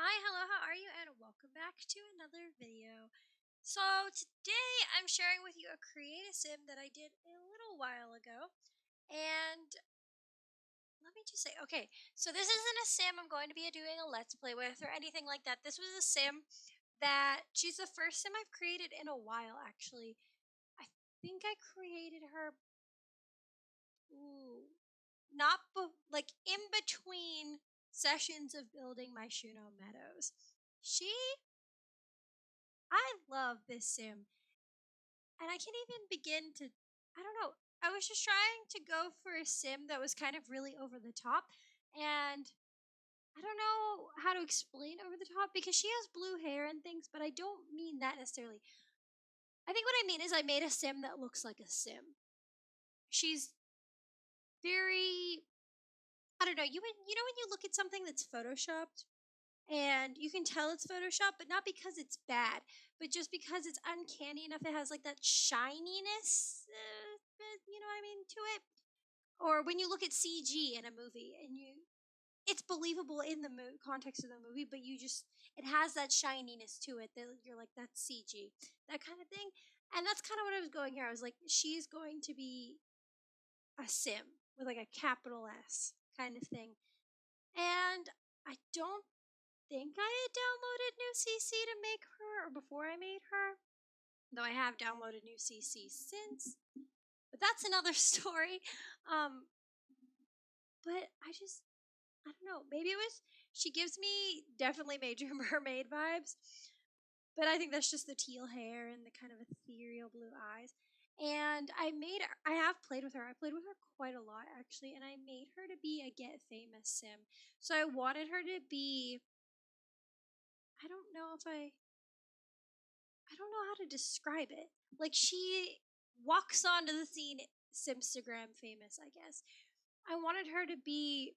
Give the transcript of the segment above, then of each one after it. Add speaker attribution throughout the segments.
Speaker 1: Hi, hello, how are you? And welcome back to another video. So today I'm sharing with you a create a sim that I did a little while ago. And let me just say, okay, so this isn't a sim I'm going to be doing a let's play with or anything like that. This was a sim that she's the first sim I've created in a while, actually. I think I created her, ooh, not like in between sessions of building my Shuno Meadows. I love this sim. And I can't even begin to, I don't know. I was just trying to go for a sim that was kind of really over the top. And I don't know how to explain over the top because she has blue hair and things, but I don't mean that necessarily. I think what I mean is I made a sim that looks like a sim. She's very, I don't know. You know when you look at something that's photoshopped and you can tell it's Photoshop, but not because it's bad, but just because it's uncanny enough. It has like that shininess, you know what I mean, to it. Or when you look at CG in a movie and it's believable in the context of the movie, but it has that shininess to it that you're like, that's CG, that kind of thing. And that's kind of what I was going here. I was like, she's going to be a sim with like a capital S kind of thing. And I don't think I had downloaded new CC to make her, or before I made her, though I have downloaded new CC since. But that's another story. Um, but I don't know. Maybe it was, she gives me definitely Major Mermaid vibes, but I think that's just the teal hair and the kind of ethereal blue eyes. And I have played with her. I played with her quite a lot, actually, and I made her to be a Get Famous sim. So I wanted her to be, I don't know if I don't know how to describe it. Like she walks onto the scene Simstagram famous, I guess. I wanted her to be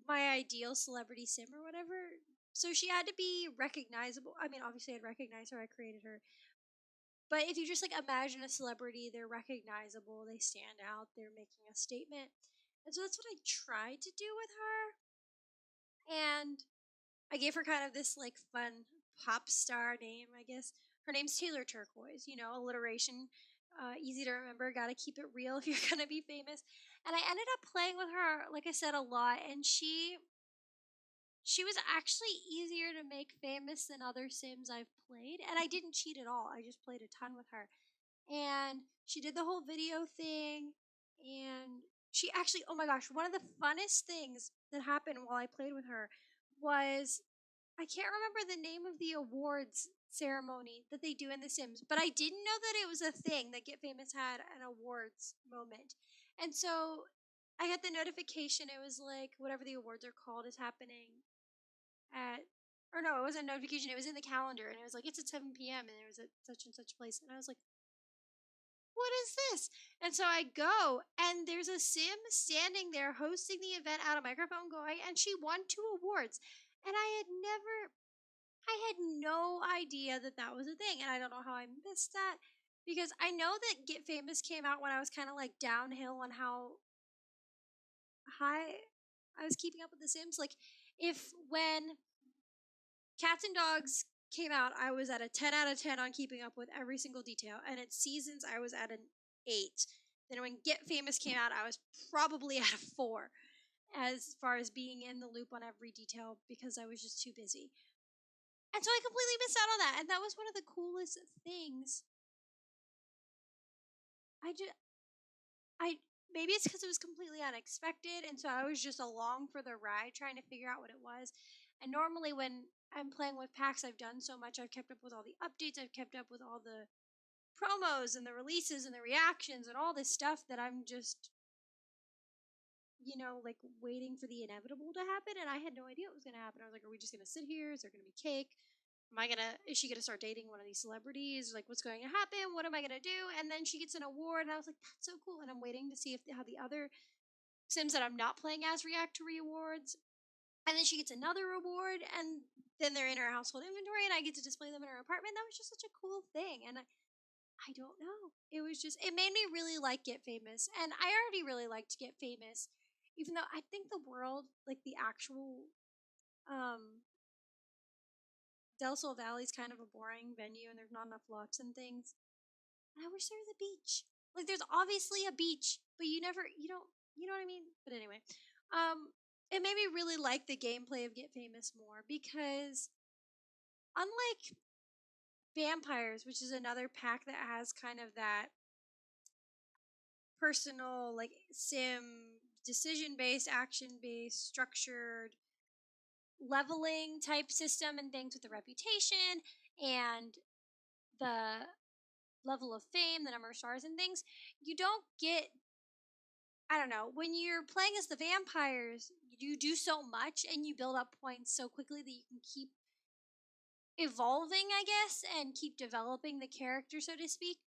Speaker 1: my ideal celebrity sim or whatever. So she had to be recognizable. I mean, obviously I'd recognize her, I created her. But if you just like imagine a celebrity, they're recognizable, they stand out, they're making a statement. And so that's what I tried to do with her. And I gave her kind of this like fun pop star name, I guess. Her name's Taylor Turquoise, alliteration. Easy to remember, gotta keep it real if you're gonna be famous. And I ended up playing with her, like I said, a lot, and she was actually easier to make famous than other Sims I've played, and I didn't cheat at all. I just played a ton with her. And she did the whole video thing, and she actually, oh my gosh, one of the funnest things that happened while I played with her was I can't remember the name of the awards ceremony that they do in The Sims, but I didn't know that it was a thing that Get Famous had an awards moment. And so I got the notification. It was like whatever the awards are called is happening at, or no, it wasn't a notification. It was in the calendar, and it was like it's at 7 p.m. and it was at such and such place. And I was like, what is this? And so I go, and there's a sim standing there hosting the event out of microphone going, and she won 2 awards. And I had no idea that that was a thing. And I don't know how I missed that because I know that Get Famous came out when I was kind of like downhill on how high I was keeping up with The Sims. Like, if when Cats and Dogs came out, I was at a 10 out of 10 on keeping up with every single detail. And at Seasons, I was at an 8. Then when Get Famous came out, I was probably at a 4 as far as being in the loop on every detail because I was just too busy. And so I completely missed out on that. And that was one of the coolest things. I just, I, maybe it's because it was completely unexpected. And so I was just along for the ride trying to figure out what it was. And normally when I'm playing with packs, I've done so much. I've kept up with all the updates. I've kept up with all the promos and the releases and the reactions and all this stuff that I'm just, like waiting for the inevitable to happen. And I had no idea what was going to happen. I was like, are we just going to sit here? Is there going to be cake? Is she gonna start dating one of these celebrities? Like, what's going to happen? What am I gonna do? And then she gets an award, and I was like, that's so cool. And I'm waiting to see how the other Sims that I'm not playing as react to rewards. And then she gets another award, and then they're in her household inventory, and I get to display them in her apartment. That was just such a cool thing. And I don't know. It made me really like Get Famous. And I already really liked Get Famous, even though I think the world, like the actual, um, Del Sol Valley's kind of a boring venue and there's not enough lots and things. And I wish there was a beach. Like there's obviously a beach, but you don't, you know what I mean? But anyway, it made me really like the gameplay of Get Famous more because unlike Vampires, which is another pack that has kind of that personal, like sim, decision based, action based, structured leveling type system and things with the reputation and the level of fame, the number of stars and things, you don't get, I don't know, when you're playing as the vampires, you do so much and you build up points so quickly that you can keep evolving, I guess, and keep developing the character, so to speak.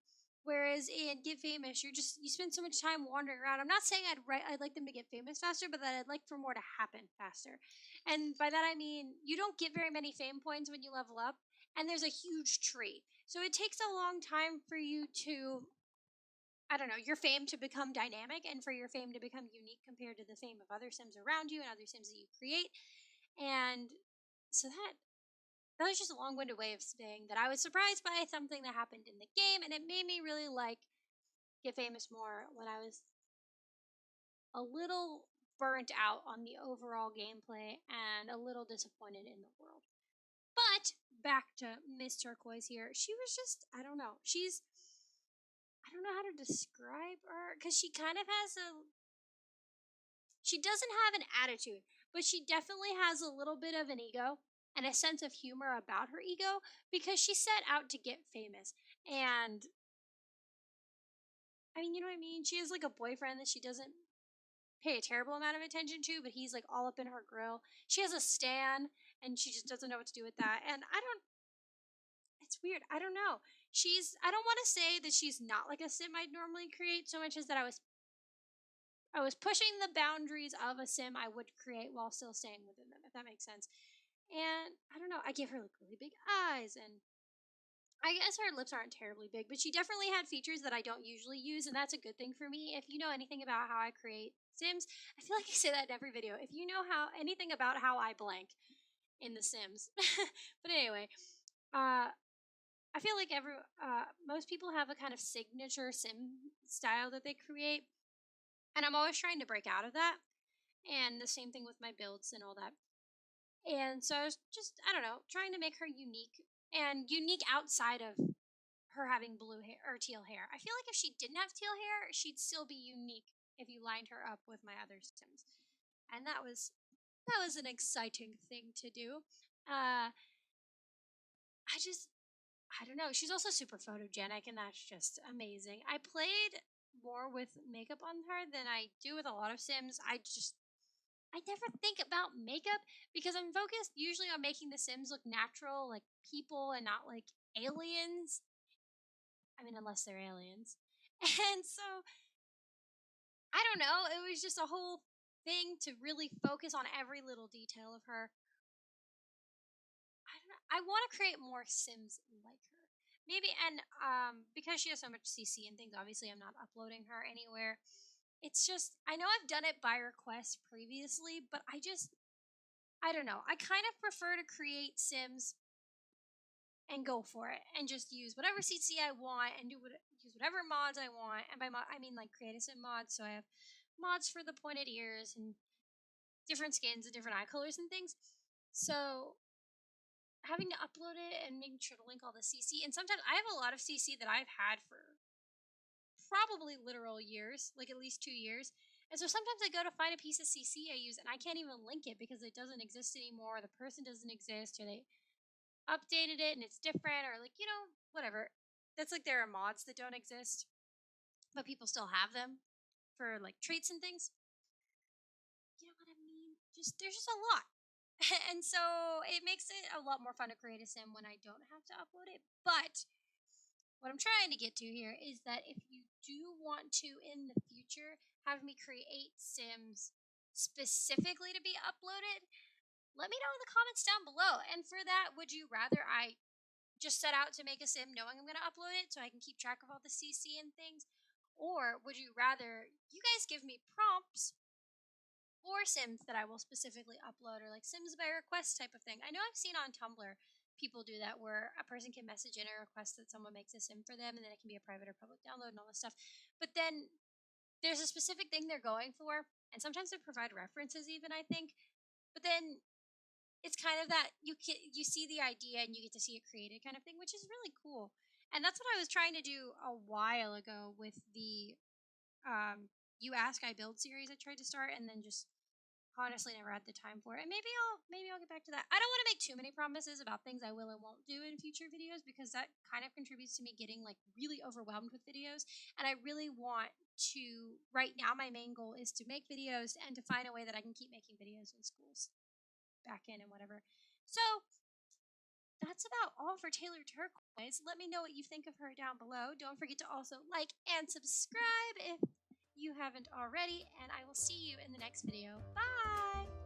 Speaker 1: Whereas in Get Famous, you spend so much time wandering around. I'm not saying I'd like them to get famous faster, but that I'd like for more to happen faster. And by that I mean you don't get very many fame points when you level up, and there's a huge tree. So it takes a long time for you to, I don't know, your fame to become dynamic and for your fame to become unique compared to the fame of other Sims around you and other Sims that you create. And so that was just a long-winded way of saying that I was surprised by something that happened in the game, and it made me really like Get Famous more when I was a little burnt out on the overall gameplay and a little disappointed in the world. But back to Miss Turquoise here. She was just, I don't know. I don't know how to describe her because she doesn't have an attitude, but she definitely has a little bit of an ego and a sense of humor about her ego because she set out to get famous. And I mean, you know what I mean? She has like a boyfriend that she doesn't pay a terrible amount of attention to, but he's like all up in her grill. She has a stan and she just doesn't know what to do with that. And it's weird. I don't know. I don't want to say that she's not like a sim I'd normally create so much as that I was pushing the boundaries of a sim I would create while still staying within them, if that makes sense. And I don't know, I gave her like really big eyes, and I guess her lips aren't terribly big, but she definitely had features that I don't usually use, and that's a good thing for me. If you know anything about how I create Sims, I feel like I say that in every video. If you know how anything about how I blank in The Sims, but anyway, I feel like most people have a kind of signature Sim style that they create, and I'm always trying to break out of that. And the same thing with my builds and all that. And so I was just, I don't know, trying to make her unique and unique outside of her having blue hair or teal hair. I feel like if she didn't have teal hair, she'd still be unique if you lined her up with my other Sims. And that was an exciting thing to do. I just I don't know. She's also super photogenic and that's just amazing. I played more with makeup on her than I do with a lot of Sims. I never think about makeup because I'm focused usually on making the Sims look natural, like people and not like aliens. I mean, unless they're aliens. And so, I don't know. It was just a whole thing to really focus on every little detail of her. I don't know. I want to create more Sims like her. Maybe, and because she has so much CC and things, obviously I'm not uploading her anywhere. It's just, I know I've done it by request previously, but I don't know. I kind of prefer to create Sims and go for it and just use whatever CC I want and use whatever mods I want. And by mod, I mean like create a sim mods. So I have mods for the pointed ears and different skins and different eye colors and things. So having to upload it and making sure to link all the CC. And sometimes I have a lot of CC that I've had for probably literal years, like at least 2 years. And so sometimes I go to find a piece of CC I use and I can't even link it because it doesn't exist anymore. The person doesn't exist, or they updated it and it's different, or like, whatever. That's like there are mods that don't exist, but people still have them for like traits and things. You know what I mean? There's just a lot. And so it makes it a lot more fun to create a sim when I don't have to upload it. But what I'm trying to get to here is that if you do want to in the future have me create Sims specifically to be uploaded, let me know in the comments down below. And for that, would you rather I just set out to make a sim knowing I'm going to upload it so I can keep track of all the CC and things? Or would you rather you guys give me prompts for Sims that I will specifically upload, or like Sims by request type of thing? I know I've seen on Tumblr people do that where a person can message in a request that someone makes a sim for them, and then it can be a private or public download and all this stuff. But then there's a specific thing they're going for, and sometimes they provide references even, I think. But then it's kind of that you see the idea and you get to see it created kind of thing, which is really cool. And that's what I was trying to do a while ago with the You Ask I Build series I tried to start, and then just honestly never had the time for it. And maybe I'll get back to that. I don't want to make too many promises about things I will and won't do in future videos, because that kind of contributes to me getting like really overwhelmed with videos. And I really want to, right now my main goal is to make videos and to find a way that I can keep making videos in schools back in and whatever. So that's about all for Taylor Turquoise. Let me know what you think of her down below. Don't forget to also like and subscribe if you haven't already, and I will see you in the next video. Bye!